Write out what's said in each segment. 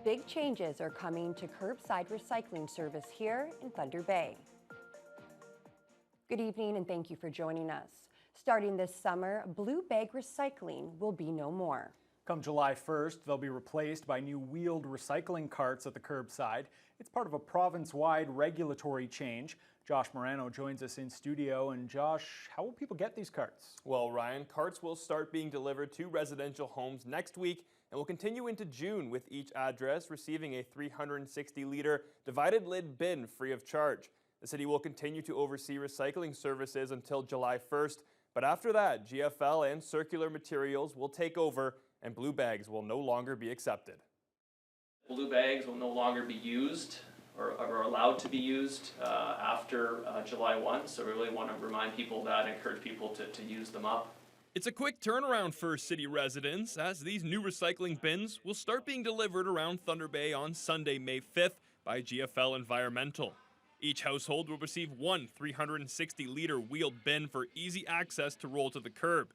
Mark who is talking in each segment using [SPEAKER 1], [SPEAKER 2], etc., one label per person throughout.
[SPEAKER 1] Big changes are coming to curbside recycling service here in Thunder Bay. Good evening and thank you for joining us. Starting this summer, blue bag recycling will be no more.
[SPEAKER 2] Come July 1st, they'll be replaced by new wheeled recycling carts at the curbside. It's part of a province-wide regulatory change. Josh Morano joins us in studio. And Josh, how will people get these carts?
[SPEAKER 3] Well, Ryan, carts will start being delivered to residential homes next week and will continue into June, with each address receiving a 360-liter divided lid bin free of charge. The city will continue to oversee recycling services until July 1st, but after that, GFL and Circular Materials will take over and blue bags will no longer be accepted.
[SPEAKER 4] Blue bags will no longer be used or are allowed to be used after July 1, so we really want to remind people that and encourage people to use them up.
[SPEAKER 3] It's a quick turnaround for city residents, as these new recycling bins will start being delivered around Thunder Bay on Sunday, May 5th by GFL Environmental. Each household will receive one 360-liter wheeled bin for easy access to roll to the curb.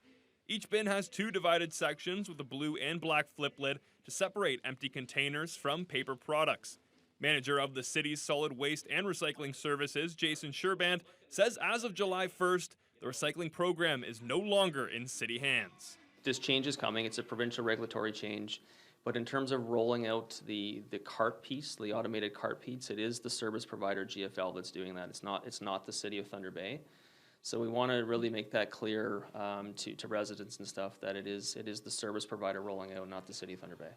[SPEAKER 3] Each bin has two divided sections with a blue and black flip lid to separate empty containers from paper products. Manager of the city's solid waste and recycling services, Jason Sherband, says as of July 1st, the recycling program is no longer in city hands.
[SPEAKER 5] This change is coming. It's a provincial regulatory change. But in terms of rolling out the cart piece, the automated cart piece, it is the service provider GFL that's doing that. It's not the city of Thunder Bay. So we want to really make that clear to residents and stuff that it is the service provider rolling out, not the city of Thunder Bay.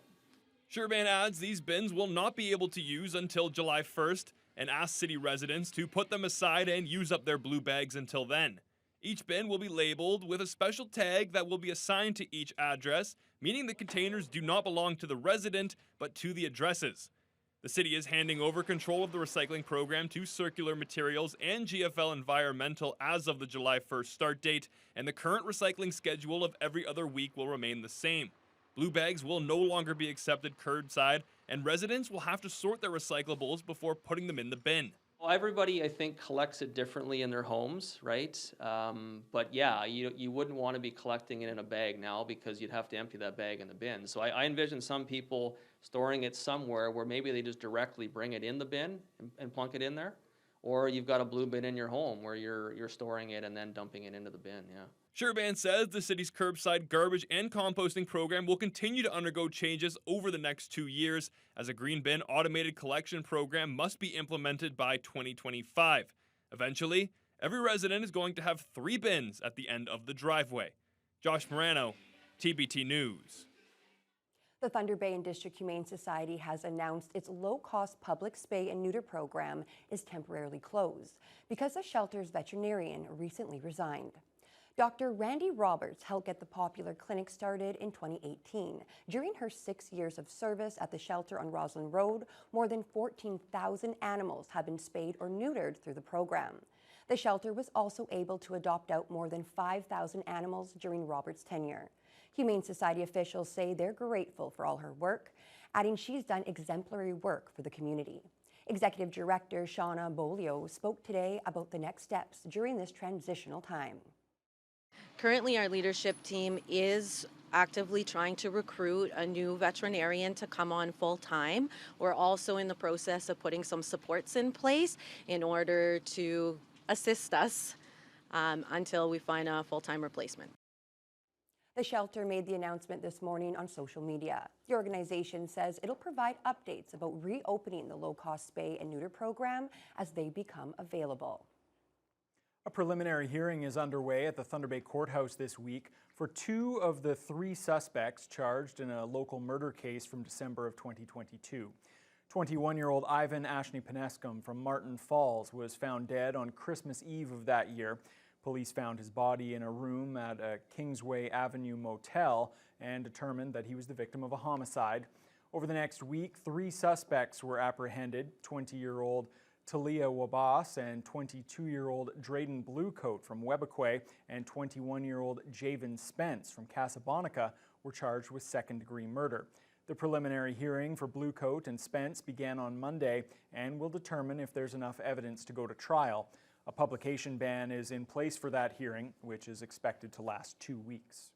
[SPEAKER 3] Sherband adds these bins will not be able to use until July 1st and asks city residents to put them aside and use up their blue bags until then. Each bin will be labeled with a special tag that will be assigned to each address, meaning the containers do not belong to the resident, but to the addresses. The city is handing over control of the recycling program to Circular Materials and GFL Environmental as of the July 1st start date, and the current recycling schedule of every other week will remain the same. Blue bags will no longer be accepted curbside, and residents will have to sort their recyclables before putting them in the bin.
[SPEAKER 5] Well, everybody, I think, collects it differently in their homes, right? But yeah, you wouldn't want to be collecting it in a bag now because you'd have to empty that bag in the bin. So I envision some people storing it somewhere where maybe they just directly bring it in the bin and plunk it in there. Or you've got a blue bin in your home where you're storing it and then dumping it into the bin, yeah.
[SPEAKER 3] Sherband says the city's curbside garbage and composting program will continue to undergo changes over the next 2 years, as a green bin automated collection program must be implemented by 2025. Eventually, every resident is going to have 3 bins at the end of the driveway. Josh Morano, TBT News.
[SPEAKER 1] The Thunder Bay and District Humane Society has announced its low-cost public spay and neuter program is temporarily closed because the shelter's veterinarian recently resigned. Dr. Randy Roberts helped get the popular clinic started in 2018. During her 6 years of service at the shelter on Roslyn Road, more than 14,000 animals have been spayed or neutered through the program. The shelter was also able to adopt out more than 5,000 animals during Roberts' tenure. Humane Society officials say they're grateful for all her work, adding she's done exemplary work for the community. Executive Director Shauna Bolio spoke today about the next steps during this transitional time.
[SPEAKER 6] Currently, our leadership team is actively trying to recruit a new veterinarian to come on full-time. We're also in the process of putting some supports in place in order to assist us until we find a full-time replacement.
[SPEAKER 1] The shelter made the announcement this morning on social media. The organization says it'll provide updates about reopening the low-cost spay and neuter program as they become available.
[SPEAKER 2] A preliminary hearing is underway at the Thunder Bay Courthouse this week for 2 of the 3 suspects charged in a local murder case from December of 2022. 21-year-old Ivan Ashney Penescum from Martin Falls was found dead on Christmas Eve of that year. Police found his body in a room at a Kingsway Avenue motel and determined that he was the victim of a homicide. Over the next week, 3 suspects were apprehended: 20-year-old Talia Wabas and 22-year-old Drayden Bluecoat from Webequay and 21-year-old Javen Spence from Casablanca were charged with second-degree murder. The preliminary hearing for Bluecoat and Spence began on Monday and will determine if there's enough evidence to go to trial. A publication ban is in place for that hearing, which is expected to last 2 weeks.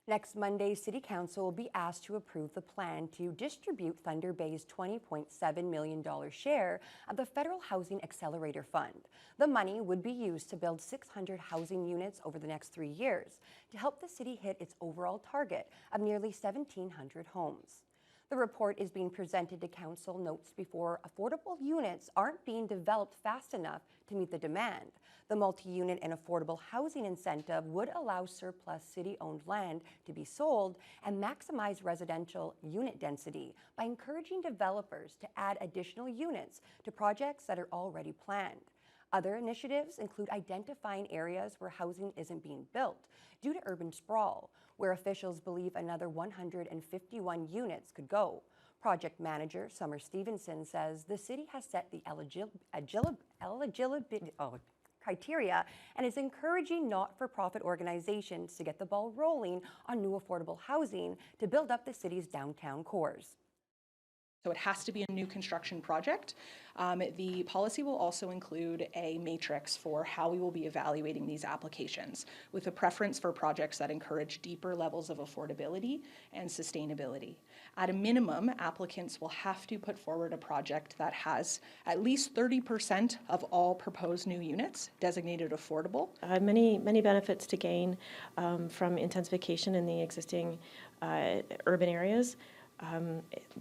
[SPEAKER 1] Next Monday, City Council will be asked to approve the plan to distribute Thunder Bay's $20.7 million share of the Federal Housing Accelerator Fund. The money would be used to build 600 housing units over the next 3 years to help the city hit its overall target of nearly 1,700 homes. The report is being presented to Council notes before affordable units aren't being developed fast enough to meet the demand. The multi-unit and affordable housing incentive would allow surplus city-owned land to be sold and maximize residential unit density by encouraging developers to add additional units to projects that are already planned. Other initiatives include identifying areas where housing isn't being built due to urban sprawl, where officials believe another 151 units could go. Project manager Summer Stevenson says the city has set the eligibility criteria and is encouraging not-for-profit organizations to get the ball rolling on new affordable housing to build up the city's downtown cores.
[SPEAKER 7] So it has to be a new construction project. The policy will also include a matrix for how we will be evaluating these applications, with a preference for projects that encourage deeper levels of affordability and sustainability. At a minimum, applicants will have to put forward a project that has at least 30% of all proposed new units designated affordable.
[SPEAKER 8] Many benefits to gain from intensification in the existing urban areas.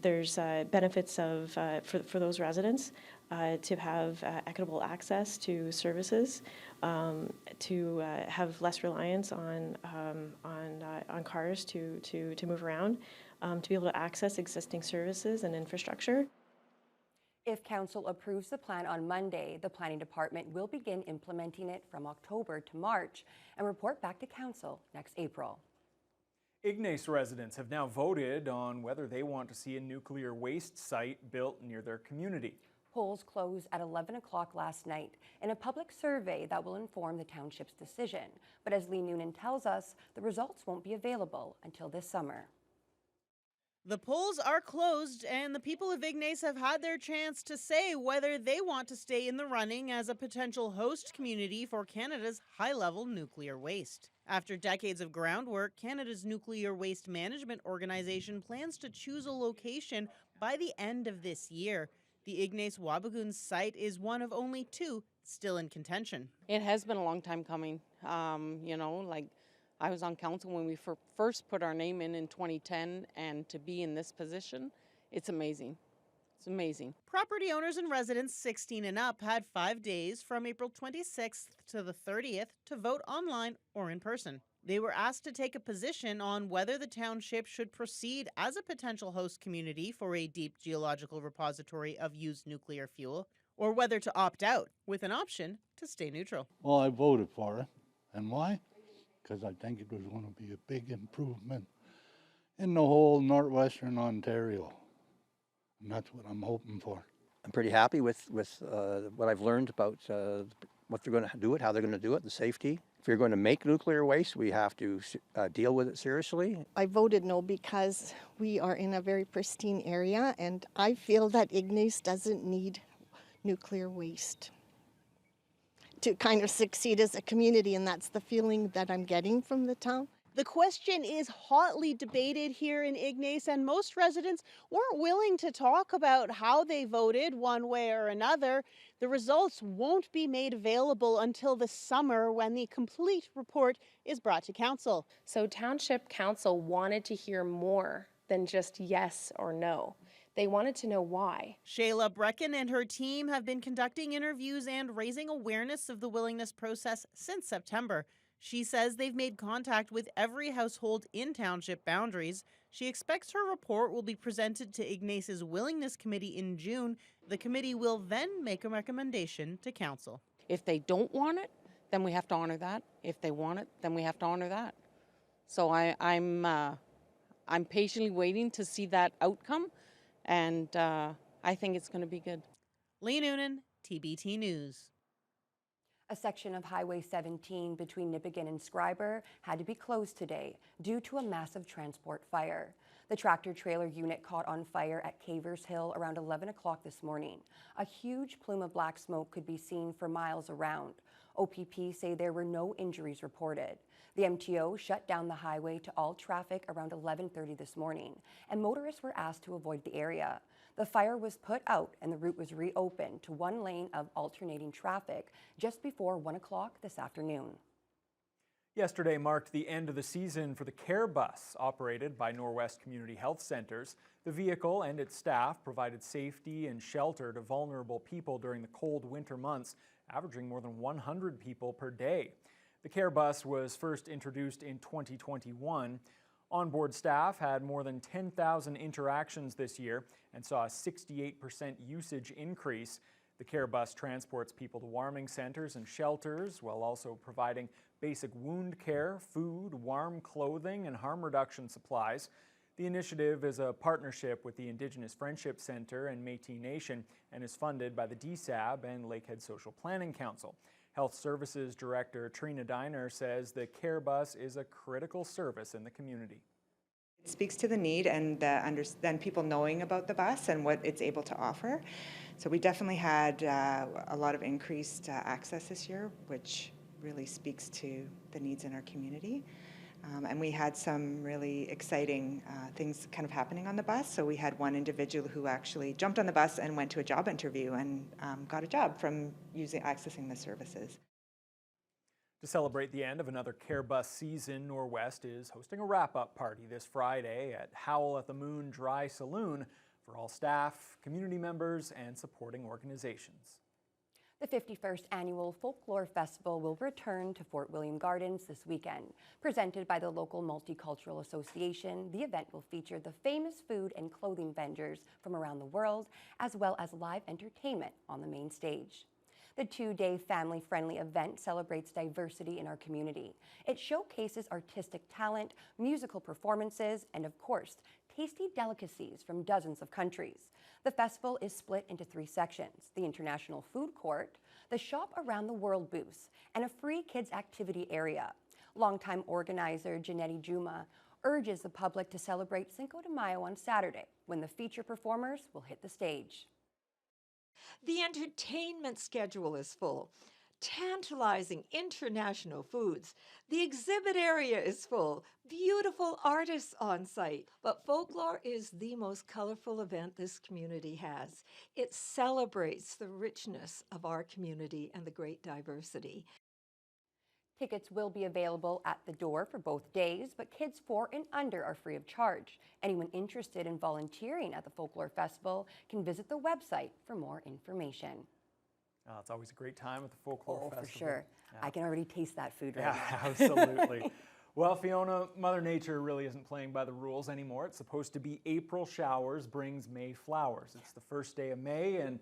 [SPEAKER 8] There's benefits of for those residents to have equitable access to services, to have less reliance on cars to move around, to be able to access existing services and infrastructure.
[SPEAKER 1] If Council approves the plan on Monday, the Planning Department will begin implementing it from October to March and report back to Council next April.
[SPEAKER 2] Ignace residents have now voted on whether they want to see a nuclear waste site built near their community.
[SPEAKER 1] Polls closed at 11 o'clock last night in a public survey that will inform the township's decision. But as Lee Noonan tells us, the results won't be available until this summer.
[SPEAKER 9] The polls are closed, and the people of Ignace have had their chance to say whether they want to stay in the running as a potential host community for Canada's high-level nuclear waste. After decades of groundwork, Canada's Nuclear Waste Management Organization plans to choose a location by the end of this year. The Ignace Wabigoon site is one of only 2 still in contention.
[SPEAKER 10] It has been a long time coming. I was on council when we first put our name in 2010, and to be in this position, it's amazing. It's amazing.
[SPEAKER 9] Property owners and residents 16 and up had 5 days from April 26th to the 30th to vote online or in person. They were asked to take a position on whether the township should proceed as a potential host community for a deep geological repository of used nuclear fuel, or whether to opt out, with an option to stay neutral.
[SPEAKER 11] Well, I voted for it. And why? Because I think it was going to be a big improvement in the whole northwestern Ontario. And that's what I'm hoping for.
[SPEAKER 12] I'm pretty happy with what I've learned about what they're going to do it, how they're going to do it, the safety. If you're going to make nuclear waste, we have to deal with it seriously.
[SPEAKER 13] I voted no because we are in a very pristine area, and I feel that Ignace doesn't need nuclear waste to kind of succeed as a community, and that's the feeling that I'm getting from the town.
[SPEAKER 9] The question is hotly debated here in Ignace, and most residents weren't willing to talk about how they voted one way or another. The results won't be made available until the summer, when the complete report is brought to council.
[SPEAKER 14] So Township Council wanted to hear more than just yes or no. They wanted to know why.
[SPEAKER 9] Shayla Brecken and her team have been conducting interviews and raising awareness of the willingness process since September. She says they've made contact with every household in township boundaries. She expects her report will be presented to Ignace's Willingness Committee in June. The committee will then make a recommendation to council.
[SPEAKER 10] If they don't want it, then we have to honor that. If they want it, then we have to honor that. So I'm patiently waiting to see that outcome, and I think it's going to be good.
[SPEAKER 9] Lee Noonan, TBT News.
[SPEAKER 1] A section of Highway 17 between Nipigon and Schreiber had to be closed today due to a massive transport fire. The tractor-trailer unit caught on fire at Cavers Hill around 11 o'clock this morning. A huge plume of black smoke could be seen for miles around. OPP say there were no injuries reported. The MTO shut down the highway to all traffic around 11:30 this morning, and motorists were asked to avoid the area. The fire was put out and the route was reopened to one lane of alternating traffic just before 1 o'clock this afternoon.
[SPEAKER 2] Yesterday marked the end of the season for the Care Bus, operated by Norwest Community Health Centres. The vehicle and its staff provided safety and shelter to vulnerable people during the cold winter months, averaging more than 100 people per day. The Care Bus was first introduced in 2021. Onboard staff had more than 10,000 interactions this year and saw a 68% usage increase. The Care Bus transports people to warming centres and shelters while also providing basic wound care, food, warm clothing, and harm reduction supplies. The initiative is a partnership with the Indigenous Friendship Centre and Métis Nation and is funded by the DSAB and Lakehead Social Planning Council. Health Services Director Trina Diner says the Care Bus is a critical service in the community.
[SPEAKER 15] It speaks to the need and then people knowing about the bus and what it's able to offer. So we definitely had a lot of increased access this year, which really speaks to the needs in our community. And we had some really exciting things kind of happening on the bus. So we had one individual who actually jumped on the bus and went to a job interview and got a job from accessing the services.
[SPEAKER 2] To celebrate the end of another Care Bus season, Norwest is hosting a wrap-up party this Friday at Howl at the Moon Dry Saloon for all staff, community members, and supporting organizations.
[SPEAKER 1] The 51st Annual Folklore Festival will return to Fort William Gardens this weekend. Presented by the local Multicultural Association, the event will feature the famous food and clothing vendors from around the world, as well as live entertainment on the main stage. The two-day family-friendly event celebrates diversity in our community. It showcases artistic talent, musical performances, and of course, tasty delicacies from dozens of countries. The festival is split into 3 sections: the International Food Court, the Shop Around the World booths, and a free kids activity area. Longtime organizer Janetti Juma urges the public to celebrate Cinco de Mayo on Saturday, when the feature performers will hit the stage.
[SPEAKER 16] The entertainment schedule is full. Tantalizing international foods. The exhibit area is full. Beautiful artists on site. But folklore is the most colorful event this community has. It celebrates the richness of our community and the great diversity.
[SPEAKER 1] Tickets will be available at the door for both days, but kids 4 and under are free of charge. Anyone interested in volunteering at the Folklore Festival can visit the website for more information.
[SPEAKER 2] It's always a great time at the Folklore Festival.
[SPEAKER 1] For sure.
[SPEAKER 2] Yeah.
[SPEAKER 1] I can already taste that food right now.
[SPEAKER 2] Yeah, absolutely. Well, Fiona, Mother Nature really isn't playing by the rules anymore. It's supposed to be April showers brings May flowers. It's the first day of May, and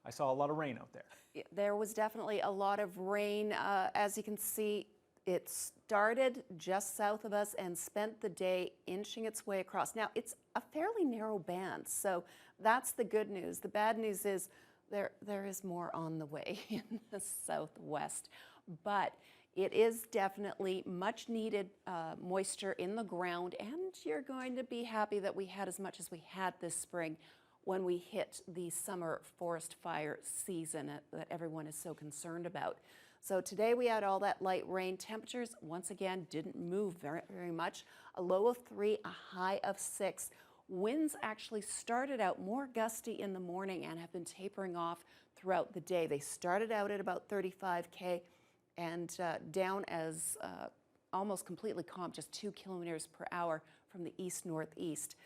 [SPEAKER 2] I saw a lot of rain out there.
[SPEAKER 17] There was definitely a lot of rain. As you can see, it started just south of us and spent the day inching its way across. Now, it's a fairly narrow band, so that's the good news. The bad news is there is more on the way in the southwest, but it is definitely much needed moisture in the ground, and you're going to be happy that we had as much as we had this spring when we hit the summer forest fire season that everyone is so concerned about. So today we had all that light rain. Temperatures, once again, didn't move very much. A low of 3, a high of 6. Winds actually started out more gusty in the morning and have been tapering off throughout the day. They started out at about 35 km and down as almost completely calm, just 2 kilometers per hour from the east-northeast.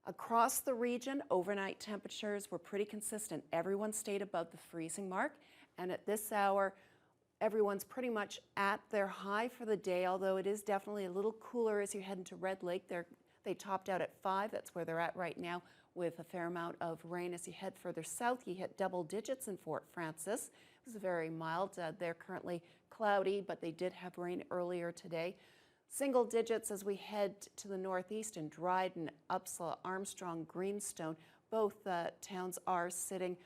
[SPEAKER 17] Across the region, overnight temperatures were pretty consistent. Everyone stayed above the freezing mark, and at this hour, everyone's pretty much at their high for the day, although it is definitely a little cooler as you head into Red Lake. They topped out at 5. That's where they're at right now, with a fair amount of rain. As you head further south, you hit double digits in Fort Francis. It was very mild. They're currently cloudy, but they did have rain earlier today. Single digits as we head to the northeast in Dryden, Upsala, Armstrong, Greenstone. Both towns are sitting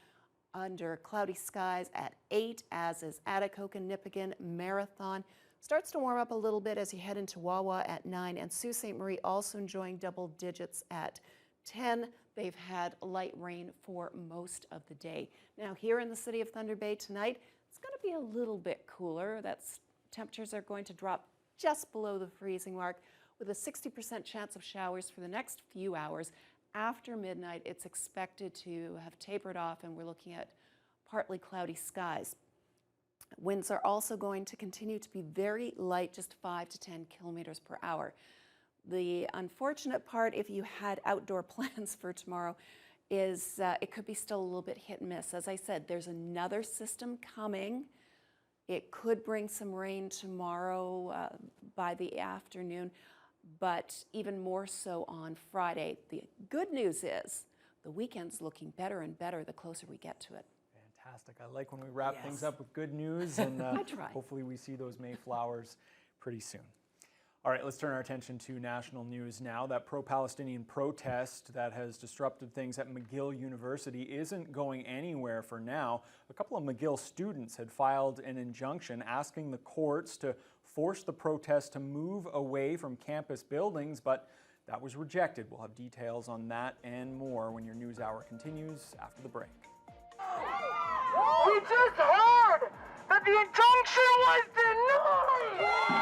[SPEAKER 17] under cloudy skies at 8, as is Atikokan, Nipigon, Marathon. Starts to warm up a little bit as you head into Wawa at 9, and Sault Ste. Marie also enjoying double digits at 10. They've had light rain for most of the day. Now here in the city of Thunder Bay tonight, It's going to be a little bit cooler. Temperatures are going to drop just below the freezing mark with a 60% chance of showers for the next few hours. After midnight, it's expected to have tapered off, and we're looking at partly cloudy skies. Winds are also going to continue to be very light, just 5 to 10 kilometers per hour. The unfortunate part, if you had outdoor plans for tomorrow, is it could be still a little bit hit and miss. As I said, there's another system coming. It could bring some rain tomorrow by the afternoon, but even more so on Friday. The good news is the weekend's looking better and better the closer we get to it.
[SPEAKER 2] Fantastic. I like when we wrap things up with good news, and hopefully we see those Mayflowers pretty soon. All right, let's turn our attention to national news now. That pro-Palestinian protest that has disrupted things at McGill University isn't going anywhere for now. A couple of McGill students had filed an injunction asking the courts to force the protest to move away from campus buildings, but that was rejected. We'll have details on that and more when your news hour continues after the break.
[SPEAKER 18] We just heard that the injunction was denied!